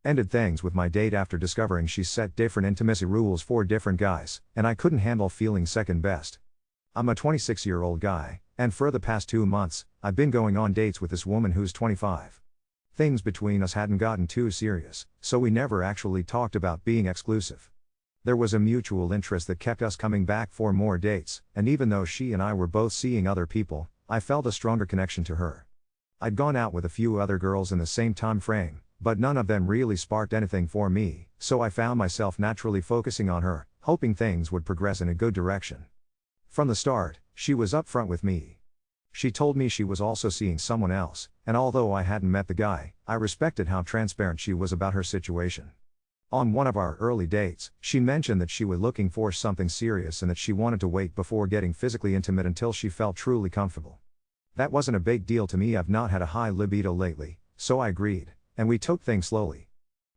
Ended things with my date after discovering she set different intimacy rules for different guys, and I couldn't handle feeling second best. I'm a 26-year-old guy, and for the past 2 months, I've been going on dates with this woman who's 25. Things between us hadn't gotten too serious, so we never actually talked about being exclusive. There was a mutual interest that kept us coming back for more dates, and even though she and I were both seeing other people, I felt a stronger connection to her. I'd gone out with a few other girls in the same time frame, but none of them really sparked anything for me, so I found myself naturally focusing on her, hoping things would progress in a good direction. From the start, she was upfront with me. She told me she was also seeing someone else, and although I hadn't met the guy, I respected how transparent she was about her situation. On one of our early dates, she mentioned that she was looking for something serious and that she wanted to wait before getting physically intimate until she felt truly comfortable. That wasn't a big deal to me. I've not had a high libido lately, so I agreed, and we took things slowly.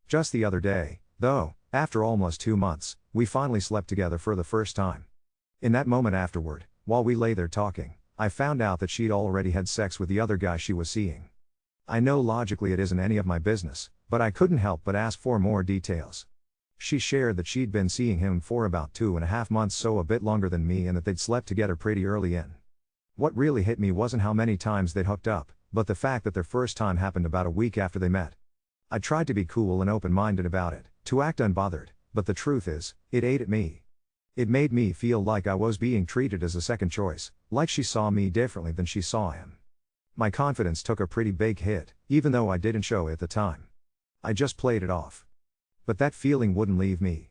Just the other day, though, after almost 2 months, we finally slept together for the first time. In that moment afterward, while we lay there talking, I found out that she'd already had sex with the other guy she was seeing. I know logically it isn't any of my business, but I couldn't help but ask for more details. She shared that she'd been seeing him for about 2.5 months, so a bit longer than me, and that they'd slept together pretty early in. What really hit me wasn't how many times they'd hooked up, but the fact that their first time happened about a week after they met. I tried to be cool and open-minded about it, to act unbothered, but the truth is, it ate at me. It made me feel like I was being treated as a second choice, like she saw me differently than she saw him. My confidence took a pretty big hit, even though I didn't show it at the time. I just played it off. But that feeling wouldn't leave me.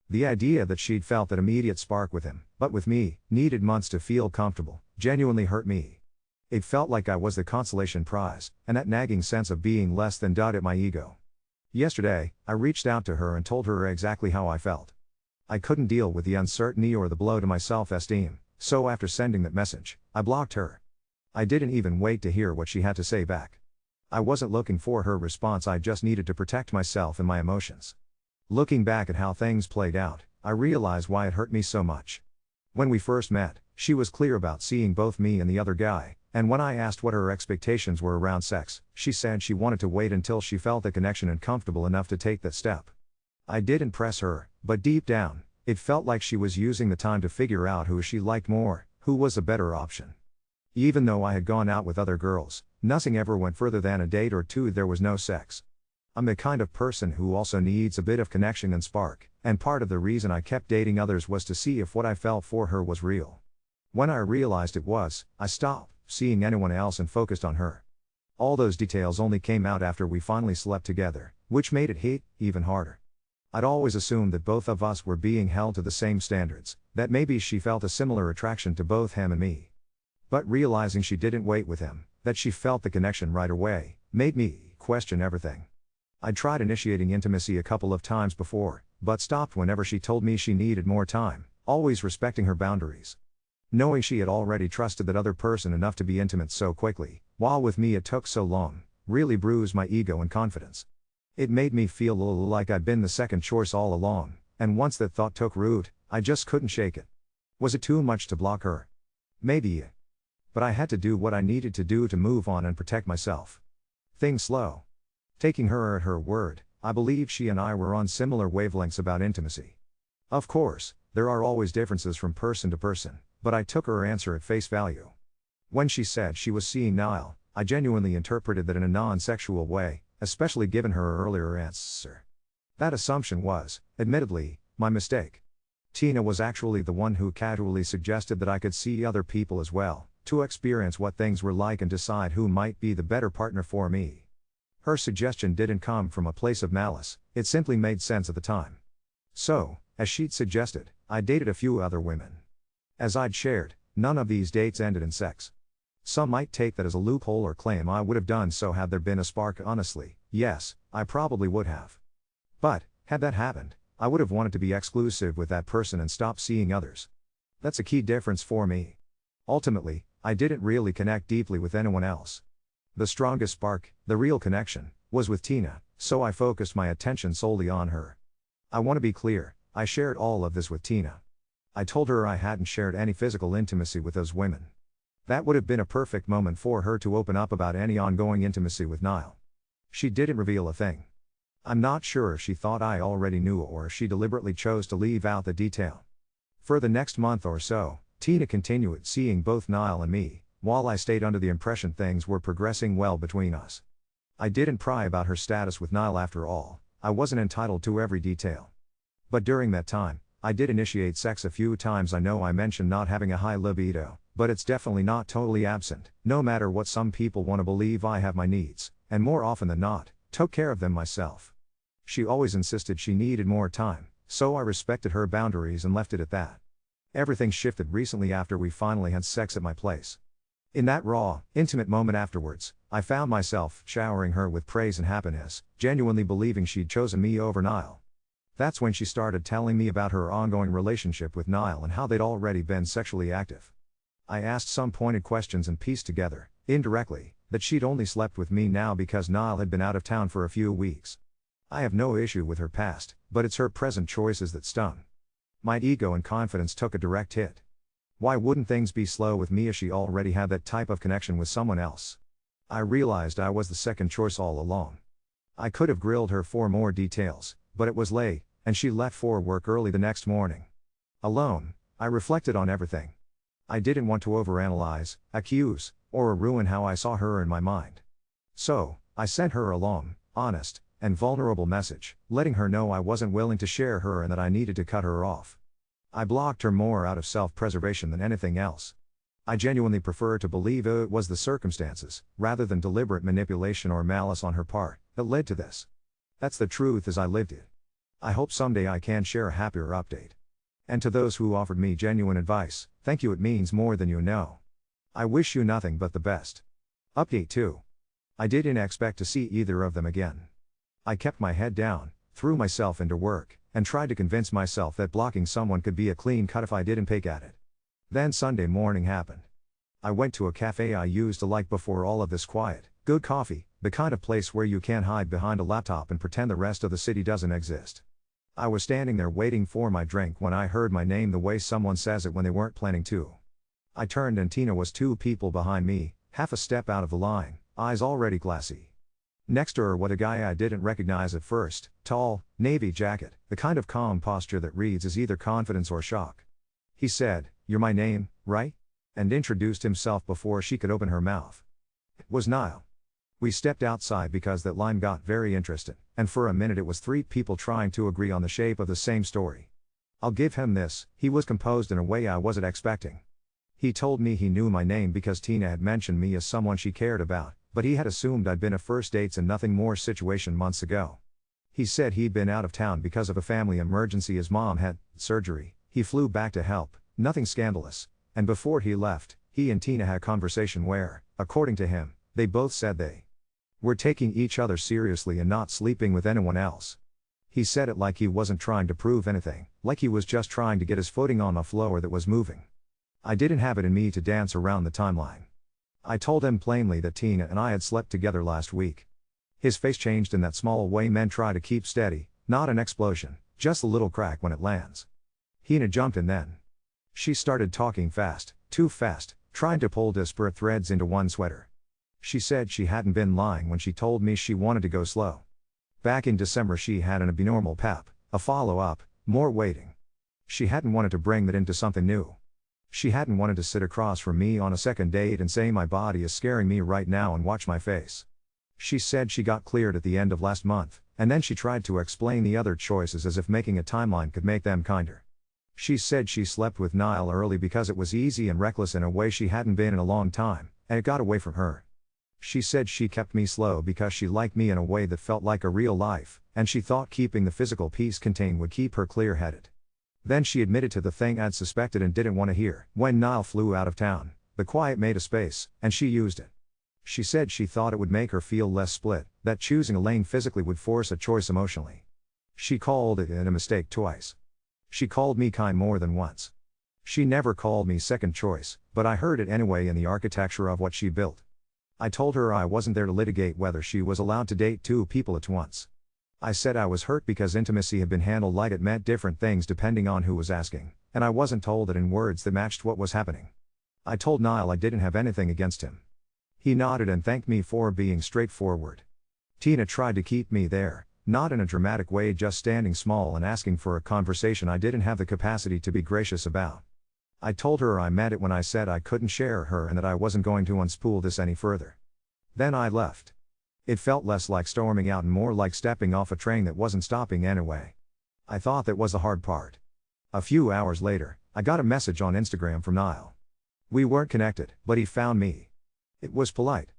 The idea that she'd felt that immediate spark with him, but with me, needed months to feel comfortable, genuinely hurt me. It felt like I was the consolation prize, and that nagging sense of being less than at my ego. Yesterday, I reached out to her and told her exactly how I felt. I couldn't deal with the uncertainty or the blow to my self-esteem, so after sending that message, I blocked her. I didn't even wait to hear what she had to say back. I wasn't looking for her response, I just needed to protect myself and my emotions. Looking back at how things played out, I realized why it hurt me so much. When we first met, she was clear about seeing both me and the other guy, and when I asked what her expectations were around sex, she said she wanted to wait until she felt the connection and comfortable enough to take that step. I didn't press her, but deep down, it felt like she was using the time to figure out who she liked more, who was a better option. Even though I had gone out with other girls, nothing ever went further than a date or two. There was no sex. I'm the kind of person who also needs a bit of connection and spark, and part of the reason I kept dating others was to see if what I felt for her was real. When I realized it was, I stopped seeing anyone else and focused on her. All those details only came out after we finally slept together, which made it hit even harder. I'd always assumed that both of us were being held to the same standards, that maybe she felt a similar attraction to both him and me. But realizing she didn't wait with him, that she felt the connection right away, made me question everything. I'd tried initiating intimacy a couple of times before, but stopped whenever she told me she needed more time, always respecting her boundaries. Knowing she had already trusted that other person enough to be intimate so quickly, while with me it took so long, really bruised my ego and confidence. It made me feel a little like I'd been the second choice all along, and once that thought took root, I just couldn't shake it. Was it too much to block her? Maybe. But I had to do what I needed to do to move on and protect myself. Things slow. Taking her at her word, I believe she and I were on similar wavelengths about intimacy. Of course, there are always differences from person to person, but I took her answer at face value. When she said she was seeing Niall, I genuinely interpreted that in a non-sexual way, especially given her earlier answer. That assumption was, admittedly, my mistake. Tina was actually the one who casually suggested that I could see other people as well, to experience what things were like and decide who might be the better partner for me. Her suggestion didn't come from a place of malice, it simply made sense at the time. So, as she'd suggested, I dated a few other women. As I'd shared, none of these dates ended in sex. Some might take that as a loophole or claim I would have done so had there been a spark. Honestly, yes, I probably would have. But, had that happened, I would have wanted to be exclusive with that person and stop seeing others. That's a key difference for me. Ultimately, I didn't really connect deeply with anyone else. The strongest spark, the real connection, was with Tina, so I focused my attention solely on her. I want to be clear, I shared all of this with Tina. I told her I hadn't shared any physical intimacy with those women. That would have been a perfect moment for her to open up about any ongoing intimacy with Niall. She didn't reveal a thing. I'm not sure if she thought I already knew or if she deliberately chose to leave out the detail. For the next month or so, Tina continued seeing both Niall and me, while I stayed under the impression things were progressing well between us. I didn't pry about her status with Niall after all, I wasn't entitled to every detail. But during that time, I did initiate sex a few times. I know I mentioned not having a high libido, but it's definitely not totally absent. No matter what some people want to believe, I have my needs, and more often than not, took care of them myself. She always insisted she needed more time, so I respected her boundaries and left it at that. Everything shifted recently after we finally had sex at my place. In that raw, intimate moment afterwards, I found myself showering her with praise and happiness, genuinely believing she'd chosen me over Niall. That's when she started telling me about her ongoing relationship with Niall and how they'd already been sexually active. I asked some pointed questions and pieced together, indirectly, that she'd only slept with me now because Niall had been out of town for a few weeks. I have no issue with her past, but it's her present choices that stung. My ego and confidence took a direct hit. Why wouldn't things be slow with me if she already had that type of connection with someone else? I realized I was the second choice all along. I could have grilled her for more details, but it was late, and she left for work early the next morning. Alone, I reflected on everything. I didn't want to overanalyze, accuse, or ruin how I saw her in my mind. So, I sent her a long, honest, and vulnerable message, letting her know I wasn't willing to share her and that I needed to cut her off. I blocked her more out of self-preservation than anything else. I genuinely prefer to believe it was the circumstances, rather than deliberate manipulation or malice on her part, that led to this. That's the truth as I lived it. I hope someday I can share a happier update. And to those who offered me genuine advice, thank you, it means more than you know. I wish you nothing but the best. Update 2. I didn't expect to see either of them again. I kept my head down, threw myself into work, and tried to convince myself that blocking someone could be a clean cut if I didn't pick at it. Then Sunday morning happened. I went to a cafe I used to like before all of this quiet, good coffee, the kind of place where you can't hide behind a laptop and pretend the rest of the city doesn't exist. I was standing there waiting for my drink when I heard my name the way someone says it when they weren't planning to. I turned and Tina was 2 people behind me, half a step out of the line, eyes already glassy. Next to her was a guy I didn't recognize at first, tall, navy jacket, the kind of calm posture that reads as either confidence or shock. He said, "You're my name, right?" and introduced himself before she could open her mouth. It was Niall. We stepped outside because that line got very interested, and for a minute it was 3 people trying to agree on the shape of the same story. I'll give him this, he was composed in a way I wasn't expecting. He told me he knew my name because Tina had mentioned me as someone she cared about, but he had assumed I'd been a first dates and nothing more situation months ago. He said he'd been out of town because of a family emergency. His mom had surgery, he flew back to help, nothing scandalous, and before he left, he and Tina had a conversation where, according to him, they both said they were taking each other seriously and not sleeping with anyone else. He said it like he wasn't trying to prove anything, like he was just trying to get his footing on a floor that was moving. I didn't have it in me to dance around the timeline. I told him plainly that Tina and I had slept together last week. His face changed in that small way men try to keep steady, not an explosion, just a little crack when it lands. Tina jumped in then. She started talking fast, too fast, trying to pull disparate threads into one sweater. She said she hadn't been lying when she told me she wanted to go slow. Back in December she had an abnormal pap, a follow-up, more waiting. She hadn't wanted to bring that into something new. She hadn't wanted to sit across from me on a second date and say my body is scaring me right now and watch my face. She said she got cleared at the end of last month, and then she tried to explain the other choices as if making a timeline could make them kinder. She said she slept with Niall early because it was easy and reckless in a way she hadn't been in a long time, and it got away from her. She said she kept me slow because she liked me in a way that felt like a real life, and she thought keeping the physical peace contained would keep her clear-headed. Then she admitted to the thing I'd suspected and didn't want to hear. When Niall flew out of town, the quiet made a space, and she used it. She said she thought it would make her feel less split, that choosing a lane physically would force a choice emotionally. She called it a mistake twice. She called me kind more than once. She never called me second choice, but I heard it anyway in the architecture of what she built. I told her I wasn't there to litigate whether she was allowed to date 2 people at once. I said I was hurt because intimacy had been handled like it meant different things depending on who was asking, and I wasn't told it in words that matched what was happening. I told Niall I didn't have anything against him. He nodded and thanked me for being straightforward. Tina tried to keep me there, Not in a dramatic way, just standing small and asking for a conversation I didn't have the capacity to be gracious about. I told her I meant it when I said I couldn't share her and that I wasn't going to unspool this any further. Then I left. It felt less like storming out and more like stepping off a train that wasn't stopping anyway. I thought that was the hard part. A few hours later, I got a message on Instagram from Niall. We weren't connected, but he found me. It was polite.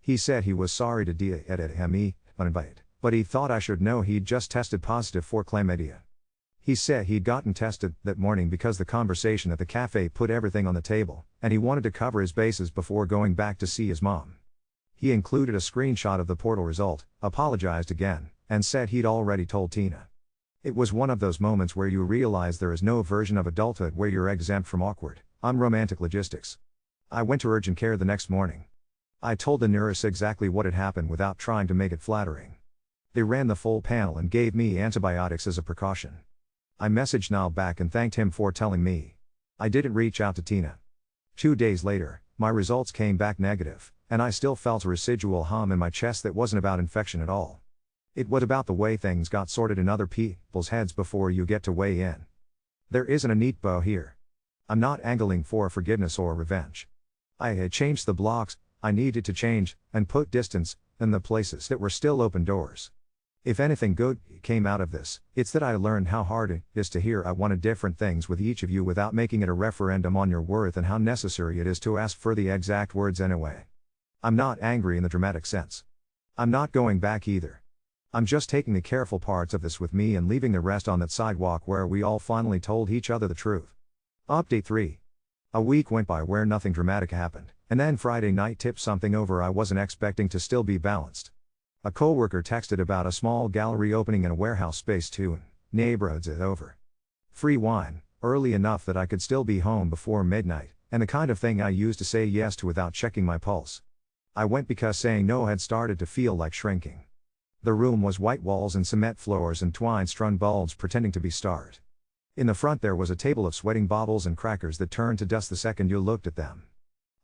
He said he was sorry to me, uninvited, but he thought I should know he'd just tested positive for chlamydia. He said he'd gotten tested that morning because the conversation at the cafe put everything on the table, and he wanted to cover his bases before going back to see his mom. He included a screenshot of the portal result, apologized again, and said he'd already told Tina. It was one of those moments where you realize there is no version of adulthood where you're exempt from awkward, unromantic logistics. I went to urgent care the next morning. I told the nurse exactly what had happened without trying to make it flattering. They ran the full panel and gave me antibiotics as a precaution. I messaged Niall back and thanked him for telling me. I didn't reach out to Tina. 2 days later, my results came back negative, and I still felt a residual hum in my chest that wasn't about infection at all. It was about the way things got sorted in other people's heads before you get to weigh in. There isn't a neat bow here. I'm not angling for forgiveness or revenge. I had changed the blocks I needed to change, and put distance in the places that were still open doors. If anything good came out of this, it's that I learned how hard it is to hear I wanted different things with each of you without making it a referendum on your worth, and how necessary it is to ask for the exact words anyway. I'm not angry in the dramatic sense. I'm not going back either. I'm just taking the careful parts of this with me and leaving the rest on that sidewalk where we all finally told each other the truth. Update 3. A week went by where nothing dramatic happened, and then Friday night tipped something over I wasn't expecting to still be balanced. A coworker texted about a small gallery opening in a warehouse space too, and neighborhoods it over. Free wine, early enough that I could still be home before midnight, and the kind of thing I used to say yes to without checking my pulse. I went because saying no had started to feel like shrinking. The room was white walls and cement floors and twine-strung bulbs pretending to be stars. In the front there was a table of sweating bottles and crackers that turned to dust the second you looked at them.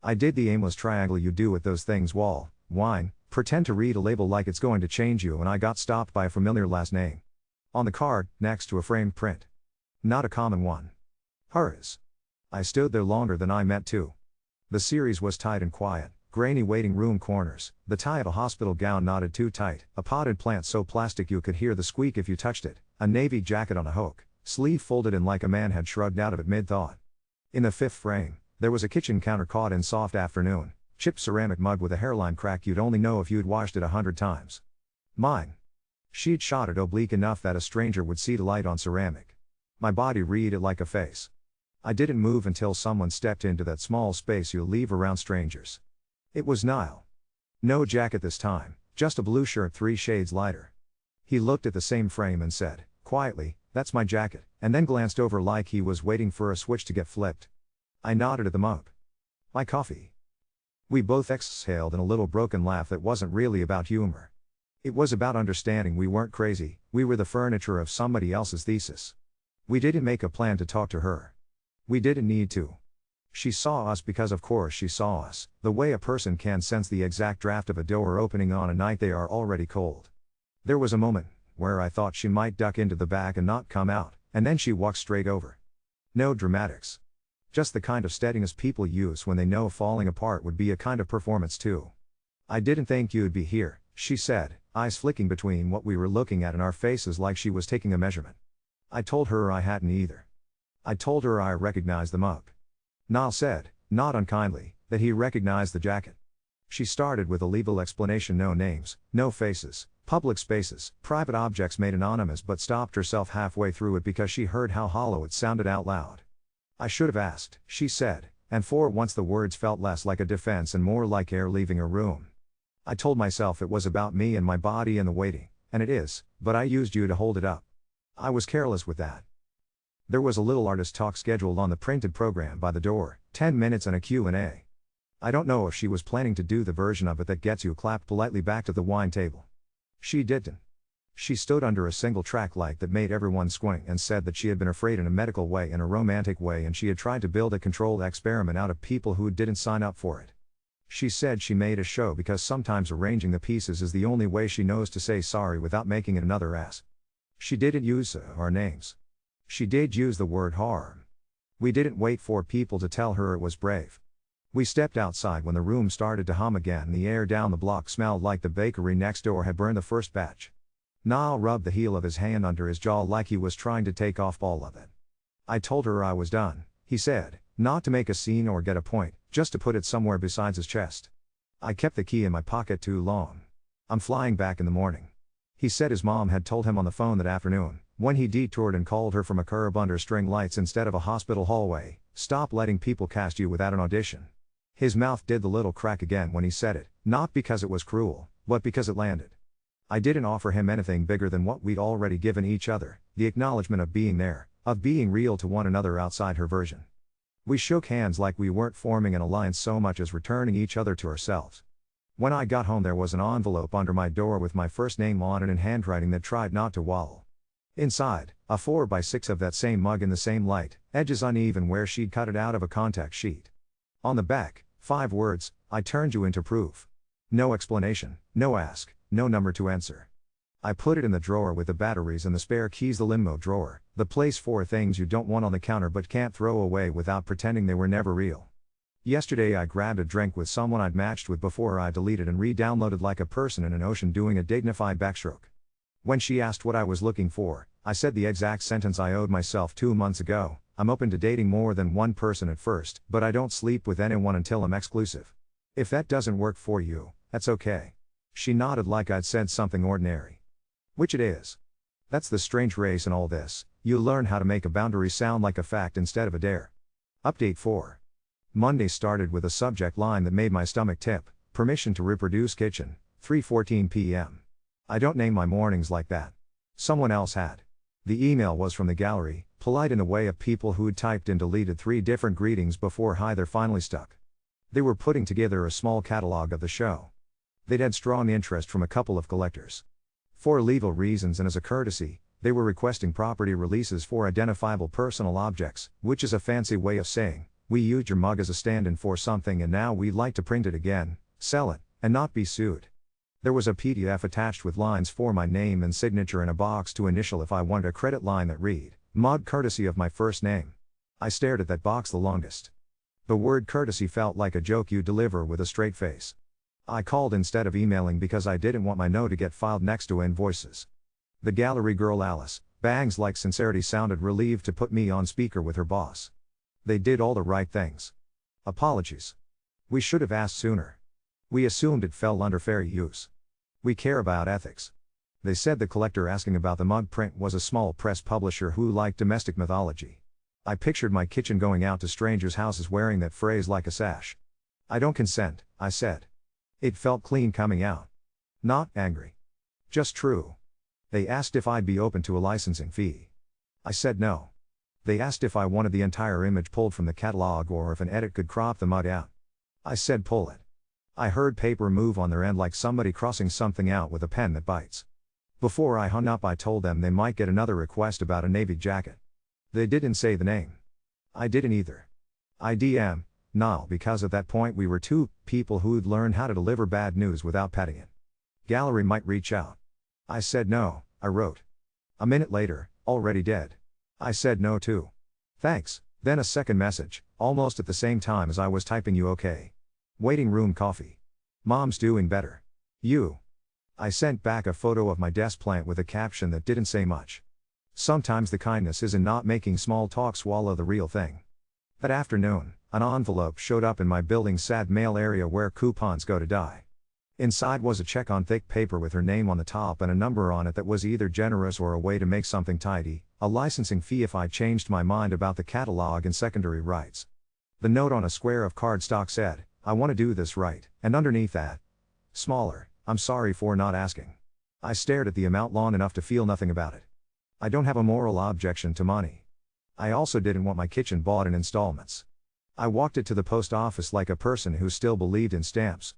I did the aimless triangle you do with those things: wall, wine, pretend to read a label like it's going to change you, and I got stopped by a familiar last name. On the card, next to a framed print. Not a common one. Hers. I stood there longer than I meant to. The series was tight and quiet. Grainy waiting room corners, the tie of a hospital gown knotted too tight, a potted plant so plastic you could hear the squeak if you touched it, a navy jacket on a hook, sleeve folded in like a man had shrugged out of it mid-thought. In the fifth frame, there was a kitchen counter caught in soft afternoon, chipped ceramic mug with a hairline crack you'd only know if you'd washed it 100 times. Mine. She'd shot it oblique enough that a stranger would see the light on ceramic. My body read it like a face. I didn't move until someone stepped into that small space you leave around strangers. It was Niall. No jacket this time, just a blue shirt 3 shades lighter. He looked at the same frame and said, quietly, "That's my jacket," and then glanced over like he was waiting for a switch to get flipped. I nodded at the mug. My coffee. We both exhaled in a little broken laugh that wasn't really about humor. It was about understanding we weren't crazy, we were the furniture of somebody else's thesis. We didn't make a plan to talk to her. We didn't need to. She saw us because of course she saw us, the way a person can sense the exact draft of a door opening on a night they are already cold. There was a moment where I thought she might duck into the back and not come out, and then she walked straight over. No dramatics. Just the kind of steadiness people use when they know falling apart would be a kind of performance too. "I didn't think you'd be here," she said, eyes flicking between what we were looking at and our faces like she was taking a measurement. I told her I hadn't either. I told her I recognized the mug. Niall said, not unkindly, that he recognized the jacket. She started with a legal explanation: no names, no faces, public spaces, private objects made anonymous, but stopped herself halfway through it because she heard how hollow it sounded out loud. "I should have asked," she said, and for once the words felt less like a defense and more like air leaving a room. "I told myself it was about me and my body and the waiting, and it is, but I used you to hold it up. I was careless with that." There was a little artist talk scheduled on the printed program by the door, 10 minutes and a Q&A. I don't know if she was planning to do the version of it that gets you clapped politely back to the wine table. She didn't. She stood under a single track light that made everyone squint and said that she had been afraid in a medical way and a romantic way, and she had tried to build a controlled experiment out of people who didn't sign up for it. She said she made a show because sometimes arranging the pieces is the only way she knows to say sorry without making it another ass. She didn't use our names. She did use the word harm. We didn't wait for people to tell her it was brave. We stepped outside when the room started to hum again and the air down the block smelled like the bakery next door had burned the first batch. Niall rubbed the heel of his hand under his jaw like he was trying to take off all of it. I told her I was done, he said, not to make a scene or get a point, just to put it somewhere besides his chest. I kept the key in my pocket too long. I'm flying back in the morning. He said his mom had told him on the phone that afternoon, when he detoured and called her from a curb under string lights instead of a hospital hallway, stop letting people cast you without an audition. His mouth did the little crack again when he said it, not because it was cruel, but because it landed. I didn't offer him anything bigger than what we'd already given each other, the acknowledgement of being there, of being real to one another outside her version. We shook hands like we weren't forming an alliance so much as returning each other to ourselves. When I got home there was an envelope under my door with my first name on it in handwriting that tried not to wobble. Inside, a 4x6 of that same mug in the same light, edges uneven where she'd cut it out of a contact sheet. On the back, 5 words, I turned you into proof. No explanation, no ask, no number to answer. I put it in the drawer with the batteries and the spare keys, the limo drawer, the place for things you don't want on the counter but can't throw away without pretending they were never real. Yesterday I grabbed a drink with someone I'd matched with before I deleted and re-downloaded like a person in an ocean doing a dignified backstroke. When she asked what I was looking for, I said the exact sentence I owed myself 2 months ago. I'm open to dating more than one person at first, but I don't sleep with anyone until I'm exclusive. If that doesn't work for you, that's okay. She nodded like I'd said something ordinary. Which it is. That's the strange race in all this, you learn how to make a boundary sound like a fact instead of a dare. Update 4. Monday started with a subject line that made my stomach tip, permission to reproduce kitchen, 3:14 p.m. I don't name my mornings like that. Someone else had. The email was from the gallery, polite in the way of people who'd typed and deleted 3 different greetings before hi they're finally stuck. They were putting together a small catalog of the show. They'd had strong interest from a couple of collectors. For legal reasons and as a courtesy, they were requesting property releases for identifiable personal objects, which is a fancy way of saying, we used your mug as a stand-in for something and now we'd like to print it again, sell it, and not be sued. There was a PDF attached with lines for my name and signature and a box to initial if I wanted a credit line that read, mug courtesy of my first name. I stared at that box the longest. The word courtesy felt like a joke you deliver with a straight face. I called instead of emailing because I didn't want my no to get filed next to invoices. The gallery girl Alice, bangs like sincerity, sounded relieved to put me on speaker with her boss. They did all the right things. Apologies. We should have asked sooner. We assumed it fell under fair use. We care about ethics. They said the collector asking about the mug print was a small press publisher who liked domestic mythology. I pictured my kitchen going out to strangers' houses wearing that phrase like a sash. I don't consent, I said. It felt clean coming out. Not angry. Just true. They asked if I'd be open to a licensing fee. I said no. They asked if I wanted the entire image pulled from the catalog or if an edit could crop the mug out. I said pull it. I heard paper move on their end like somebody crossing something out with a pen that bites. Before I hung up I told them they might get another request about a navy jacket. They didn't say the name. I didn't either. I DM Niall because at that point we were 2 people who'd learned how to deliver bad news without petting it. Gallery might reach out. I said no, I wrote. A minute later, already dead. I said no too. Thanks, then a second message, almost at the same time as I was typing you okay. Waiting room coffee. Mom's doing better. You. I sent back a photo of my desk plant with a caption that didn't say much. Sometimes the kindness is in not making small talk swallow the real thing. That afternoon, an envelope showed up in my building's sad mail area where coupons go to die. Inside was a check on thick paper with her name on the top and a number on it that was either generous or a way to make something tidy, a licensing fee if I changed my mind about the catalog and secondary rights. The note on a square of cardstock said, I want to do this right, and underneath that, smaller, I'm sorry for not asking. I stared at the amount long enough to feel nothing about it. I don't have a moral objection to money. I also didn't want my kitchen bought in installments. I walked it to the post office like a person who still believed in stamps.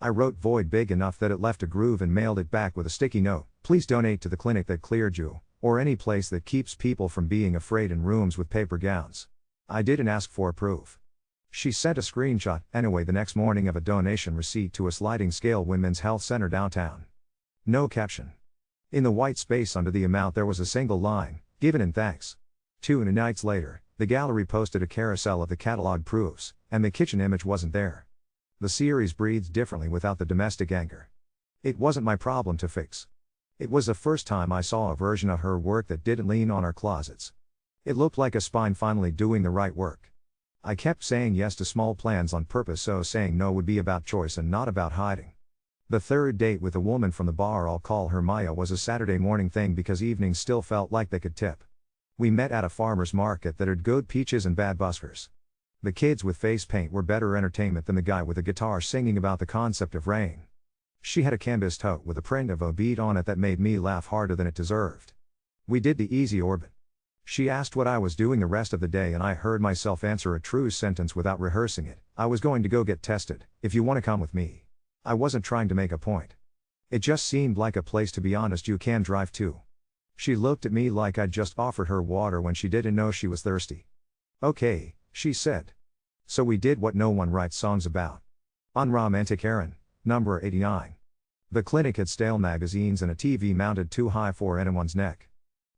I wrote void big enough that it left a groove and mailed it back with a sticky note, please donate to the clinic that cleared you, or any place that keeps people from being afraid in rooms with paper gowns. I didn't ask for proof. She sent a screenshot, anyway, the next morning of a donation receipt to a sliding scale women's health center downtown. No caption. In the white space under the amount there was a single line, given in thanks. 2 nights later, the gallery posted a carousel of the catalog proofs, and the kitchen image wasn't there. The series breathes differently without the domestic anger. It wasn't my problem to fix. It was the first time I saw a version of her work that didn't lean on our closets. It looked like a spine finally doing the right work. I kept saying yes to small plans on purpose, so saying no would be about choice and not about hiding. The third date with a woman from the bar, I'll call her Maya, was a Saturday morning thing because evenings still felt like they could tip. We met at a farmer's market that had good peaches and bad buskers. The kids with face paint were better entertainment than the guy with a guitar singing about the concept of rain. She had a canvas tote with a print of a bead on it that made me laugh harder than it deserved. We did the easy orbit. She asked what I was doing the rest of the day, and I heard myself answer a true sentence without rehearsing it. I was going to go get tested, if you want to come with me. I wasn't trying to make a point. It just seemed like a place, to be honest, you can drive to. She looked at me like I'd just offered her water when she didn't know she was thirsty. Okay, she said. So we did what no one writes songs about. Unromantic errand, number 89. The clinic had stale magazines and a TV mounted too high for anyone's neck.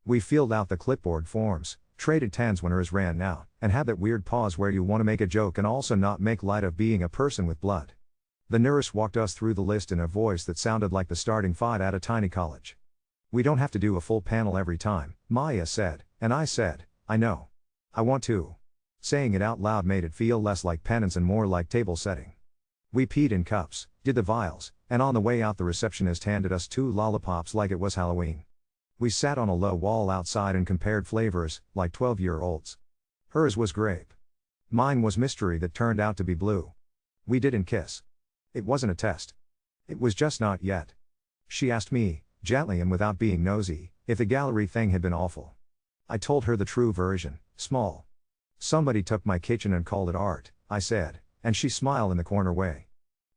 We filled out the clipboard forms, traded tens when hers ran out, and had that weird pause where you want to make a joke and also not make light of being a person with blood. The nurse walked us through the list in a voice that sounded like the starting five at a tiny college. We don't have to do a full panel every time, Maya said, and I said, I know. I want to. Saying it out loud made it feel less like penance and more like table setting. We peed in cups, did the vials, and on the way out the receptionist handed us 2 lollipops like it was Halloween. We sat on a low wall outside and compared flavors, like 12-year-olds. Hers was grape. Mine was mystery that turned out to be blue. We didn't kiss. It wasn't a test. It was just not yet. She asked me, gently and without being nosy, if the gallery thing had been awful. I told her the true version, small. Somebody took my kitchen and called it art, I said, and she smiled in the corner way.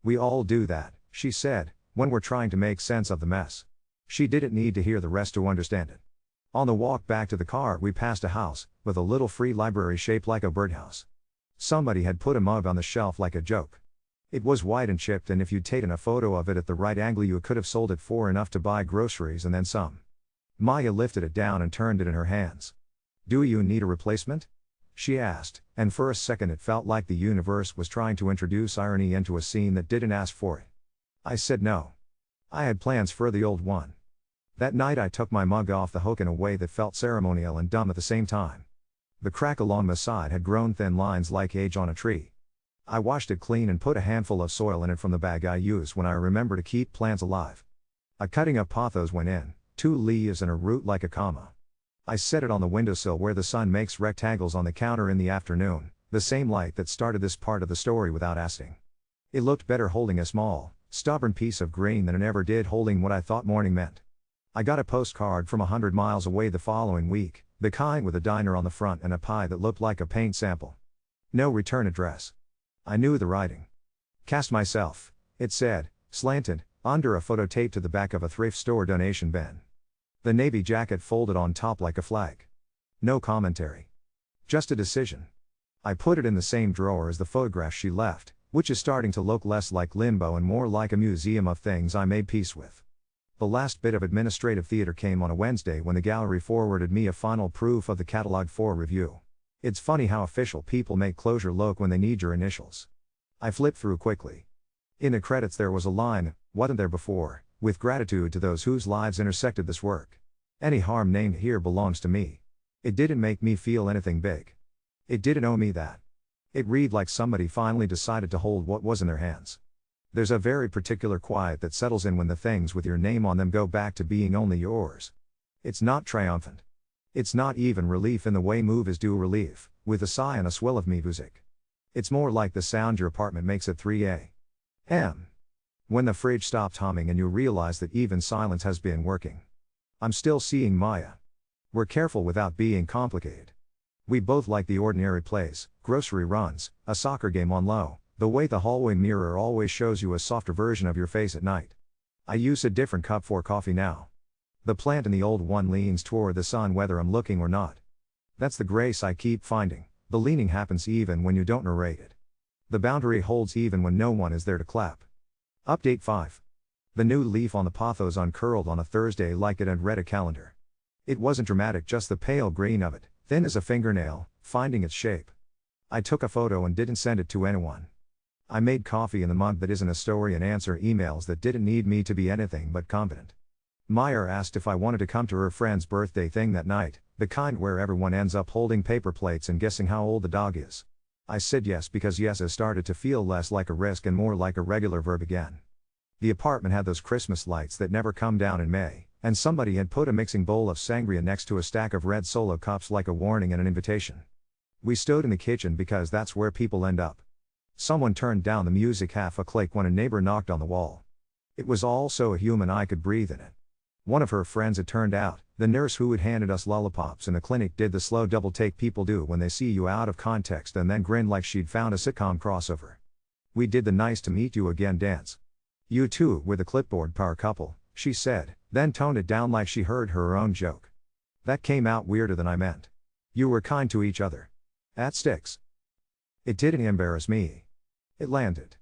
We all do that, she said, when we're trying to make sense of the mess. She didn't need to hear the rest to understand it. On the walk back to the car we passed a house, with a little free library shaped like a birdhouse. Somebody had put a mug on the shelf like a joke. It was white and chipped, and if you'd taken a photo of it at the right angle you could have sold it for enough to buy groceries and then some. Maya lifted it down and turned it in her hands. Do you need a replacement? She asked, and for a second it felt like the universe was trying to introduce irony into a scene that didn't ask for it. I said no. I had plans for the old one. That night I took my mug off the hook in a way that felt ceremonial and dumb at the same time. The crack along the side had grown thin lines like age on a tree. I washed it clean and put a handful of soil in it from the bag I use when I remember to keep plants alive. A cutting of pothos went in, 2 leaves and a root like a comma. I set it on the windowsill where the sun makes rectangles on the counter in the afternoon, the same light that started this part of the story without asking. It looked better holding a small, stubborn piece of green than it ever did holding what I thought morning meant. I got a postcard from 100 miles away the following week, the kind with a diner on the front and a pie that looked like a paint sample. No return address. I knew the writing. Cast myself, it said, slanted, under a photo taped to the back of a thrift store donation bin. The navy jacket folded on top like a flag. No commentary. Just a decision. I put it in the same drawer as the photograph she left, which is starting to look less like limbo and more like a museum of things I made peace with. The last bit of administrative theater came on a Wednesday when the gallery forwarded me a final proof of the catalog for review. It's funny how official people make closure look when they need your initials. I flipped through quickly. In the credits there was a line, wasn't there before, with gratitude to those whose lives intersected this work. Any harm named here belongs to me. It didn't make me feel anything big. It didn't owe me that. It read like somebody finally decided to hold what was in their hands. There's a very particular quiet that settles in when the things with your name on them go back to being only yours. It's not triumphant. It's not even relief in the way movies do relief, with a sigh and a swell of music. It's more like the sound your apartment makes at 3 a.m. When the fridge stopped humming and you realize that even silence has been working. I'm still seeing Maya. We're careful without being complicated. We both like the ordinary plays, grocery runs, a soccer game on low, the way the hallway mirror always shows you a softer version of your face at night. I use a different cup for coffee now. The plant in the old one leans toward the sun whether I'm looking or not. That's the grace I keep finding, the leaning happens even when you don't narrate it. The boundary holds even when no one is there to clap. Update 5. The new leaf on the pothos uncurled on a Thursday like it had read a calendar. It wasn't dramatic, just the pale green of it, thin as a fingernail, finding its shape. I took a photo and didn't send it to anyone. I made coffee in the mug that isn't a story and answer emails that didn't need me to be anything but competent. Meyer asked if I wanted to come to her friend's birthday thing that night, the kind where everyone ends up holding paper plates and guessing how old the dog is. I said yes because yes has started to feel less like a risk and more like a regular verb again. The apartment had those Christmas lights that never come down in May, and somebody had put a mixing bowl of sangria next to a stack of red Solo cups like a warning and an invitation. We stood in the kitchen because that's where people end up. Someone turned down the music half a click when a neighbor knocked on the wall. It was all so human I could breathe in it. One of her friends, it turned out, the nurse who had handed us lollipops in the clinic, did the slow double take people do when they see you out of context and then grinned like she'd found a sitcom crossover. We did the nice to meet you again dance. You two were the clipboard power couple, she said, then toned it down like she heard her own joke. That came out weirder than I meant. You were kind to each other. That sticks. It didn't embarrass me. It landed.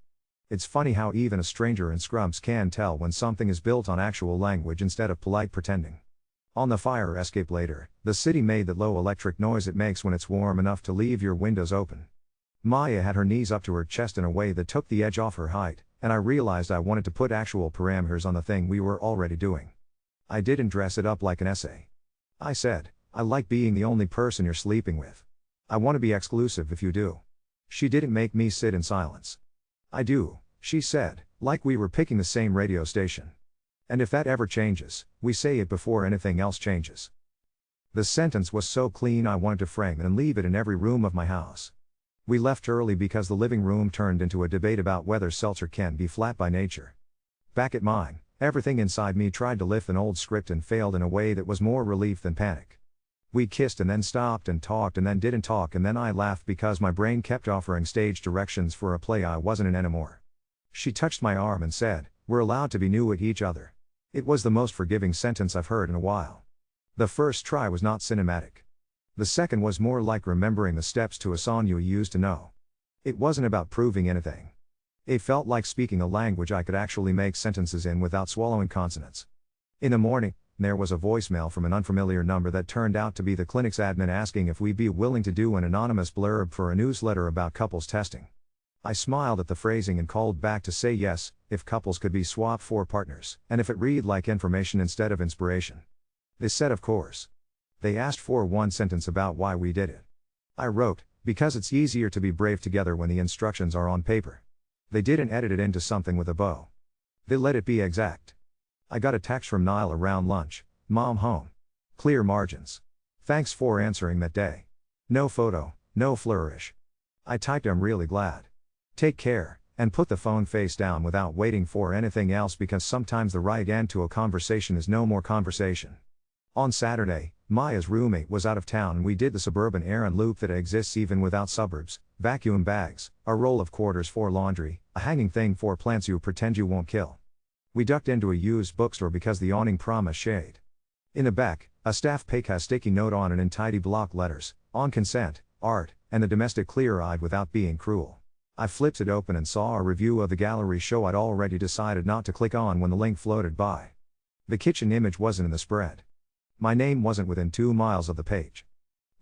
It's funny how even a stranger in scrubs can tell when something is built on actual language instead of polite pretending. On the fire escape later, the city made that low electric noise it makes when it's warm enough to leave your windows open. Maya had her knees up to her chest in a way that took the edge off her height, and I realized I wanted to put actual parameters on the thing we were already doing. I didn't dress it up like an essay. I said, I like being the only person you're sleeping with. I want to be exclusive if you do. She didn't make me sit in silence. I do, she said, like we were picking the same radio station. And if that ever changes, we say it before anything else changes. The sentence was so clean I wanted to frame it and leave it in every room of my house. We left early because the living room turned into a debate about whether seltzer can be flat by nature. Back at mine, everything inside me tried to lift an old script and failed in a way that was more relief than panic. We kissed and then stopped and talked and then didn't talk, and then I laughed because my brain kept offering stage directions for a play I wasn't in anymore. She touched my arm and said, "We're allowed to be new at each other." It was the most forgiving sentence I've heard in a while. The first try was not cinematic. The second was more like remembering the steps to a song you used to know. It wasn't about proving anything. It felt like speaking a language I could actually make sentences in without swallowing consonants. In the morning, there was a voicemail from an unfamiliar number that turned out to be the clinic's admin asking if we'd be willing to do an anonymous blurb for a newsletter about couples testing. I smiled at the phrasing and called back to say yes, if couples could be swapped for partners, and if it read like information instead of inspiration. They said of course. They asked for one sentence about why we did it. I wrote, because it's easier to be brave together when the instructions are on paper. They didn't edit it into something with a bow. They let it be exact. I got a text from Niall around lunch, "Mom home. Clear margins. Thanks for answering that day. No photo, no flourish." I typed, "I'm really glad. Take care," and put the phone face down without waiting for anything else, because sometimes the right end to a conversation is no more conversation. On Saturday, Maya's roommate was out of town and we did the suburban errand loop that exists even without suburbs: vacuum bags, a roll of quarters for laundry, a hanging thing for plants you pretend you won't kill. We ducked into a used bookstore because the awning promised shade. In the back, a staff pick has sticky note on it in tidy block letters, "On consent, art, and the domestic clear-eyed without being cruel." I flipped it open and saw a review of the gallery show I'd already decided not to click on when the link floated by. The kitchen image wasn't in the spread. My name wasn't within 2 miles of the page.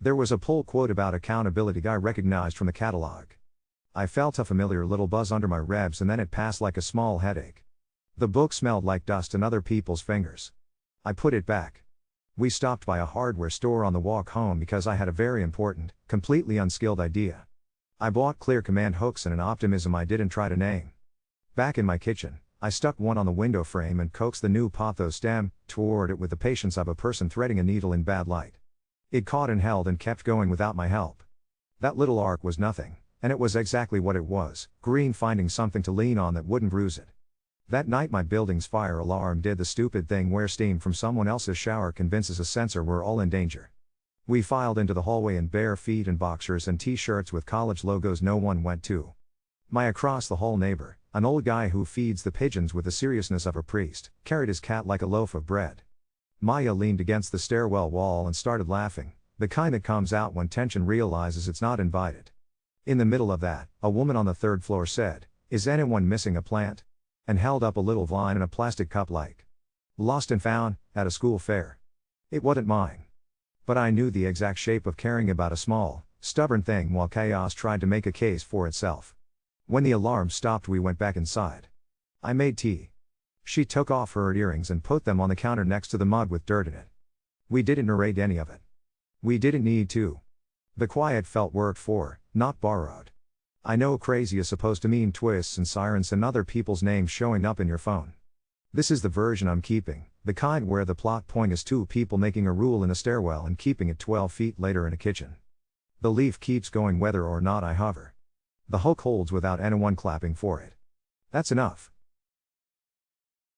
There was a pull quote about accountability I recognized from the catalog. I felt a familiar little buzz under my ribs and then it passed like a small headache. The book smelled like dust and other people's fingers. I put it back. We stopped by a hardware store on the walk home because I had a very important, completely unskilled idea. I bought clear command hooks and an optimism I didn't try to name. Back in my kitchen, I stuck one on the window frame and coaxed the new pothos stem toward it with the patience of a person threading a needle in bad light. It caught and held and kept going without my help. That little arc was nothing, and it was exactly what it was: green finding something to lean on that wouldn't bruise it. That night my building's fire alarm did the stupid thing where steam from someone else's shower convinces a sensor we're all in danger. We filed into the hallway in bare feet and boxers and t-shirts with college logos no one went to. My across-the-hall neighbor, an old guy who feeds the pigeons with the seriousness of a priest, carried his cat like a loaf of bread. Maya leaned against the stairwell wall and started laughing, the kind that comes out when tension realizes it's not invited. In the middle of that, a woman on the third floor said, "Is anyone missing a plant?" and held up a little vine in a plastic cup like lost and found, at a school fair. It wasn't mine. But I knew the exact shape of caring about a small, stubborn thing while chaos tried to make a case for itself. When the alarm stopped, we went back inside. I made tea. She took off her earrings and put them on the counter next to the mug with dirt in it. We didn't narrate any of it. We didn't need to. The quiet felt worked for, not borrowed. I know crazy is supposed to mean twists and sirens and other people's names showing up in your phone. This is the version I'm keeping, the kind where the plot point is two people making a rule in a stairwell and keeping it 12 feet later in a kitchen. The leaf keeps going whether or not I hover. The hook holds without anyone clapping for it. That's enough.